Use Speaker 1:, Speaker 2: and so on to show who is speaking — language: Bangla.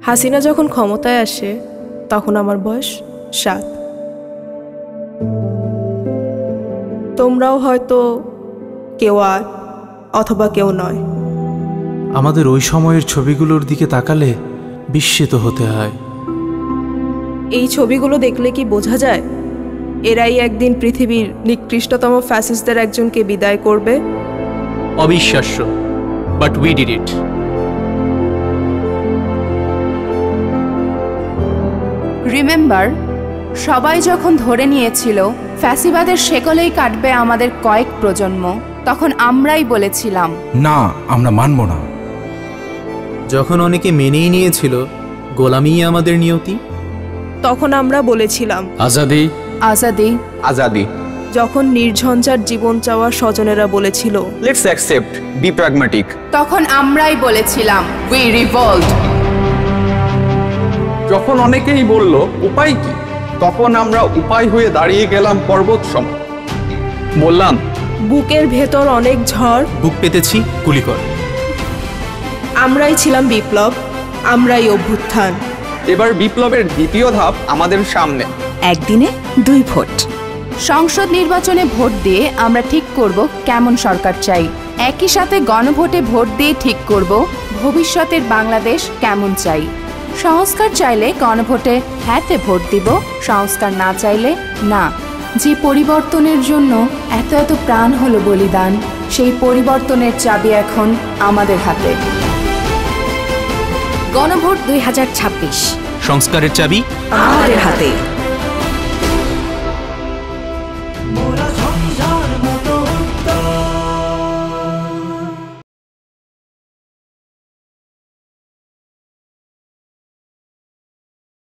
Speaker 1: হাসিনা যখন ক্ষমতায় আসে তখন আমার বয়স 7। তোমরাও হয়তো কেউ 8 অথবা কেউ 9।
Speaker 2: আমাদের ওই সময়ের ছবিগুলোর দিকে তাকালে বিস্মিত হতে হয়।
Speaker 1: এই ছবিগুলো দেখলে কি বোঝা যায় এরাই একদিন পৃথিবীর নিকৃষ্টতম ফ্যাসিস্টদের একজনকে বিদায় করবে?
Speaker 3: অবিশ্বাস্য, but we did it.
Speaker 4: Remember, সবাই যখন ধরে নিয়েছিল ফ্যাসিবাদের শেকলেই কাটবে আমাদের কয়েক প্রজন্ম, তখন আমরাই বলেছিলাম
Speaker 5: না, আমরা মানব না।
Speaker 3: যখন অনেকে মেনেই নিয়েছিল গোলামিই আমাদের নিয়তি,
Speaker 1: তখন আমরা বলেছিলাম
Speaker 3: আজাদি
Speaker 4: আজাদি
Speaker 6: আজাদি।
Speaker 1: যখন নির্ঝঞ্ঝাট জীবন চাওয়া স্বজনেরা বলেছিল
Speaker 6: লেটস অ্যাকসেপ্ট, বি প্র্যাগম্যাটিক,
Speaker 4: তখন আমরাই বলেছিলাম উই রিভল্ট।
Speaker 6: যখন অনেকেই বলল উপায় কি, তখন আমরা উপায় হয়ে দাঁড়িয়ে গেলাম পর্বত সম। বললাম
Speaker 1: বুকের ভেতর অনেক ঝড়,
Speaker 3: বুক পেতেছি গুলি কর।
Speaker 1: আমরাই ছিলাম বিপ্লব, আমরাই অভ্যুত্থান।
Speaker 6: এবার বিপ্লবের দ্বিতীয় ধাপ আমাদের সামনে।
Speaker 7: একদিনে 2 ভোট।
Speaker 4: সংসদ নির্বাচনে ভোট দিয়ে আমরা ঠিক করব কেমন সরকার চাই। একই সাথে গণভোটে ভোট দিয়ে ঠিক করব ভবিষ্যতের বাংলাদেশ কেমন চাই। সংস্কার চাইলে গণভোটে হ্যাঁতে ভোট দিব, সংস্কার না চাইলে না। যে পরিবর্তনের জন্য এত এত প্রাণ হলো বলিদান, সেই পরিবর্তনের চাবি এখন আমাদের হাতে।
Speaker 7: গণভোট 2026,
Speaker 3: সংস্কারের চাবি
Speaker 7: আমাদের হাতে।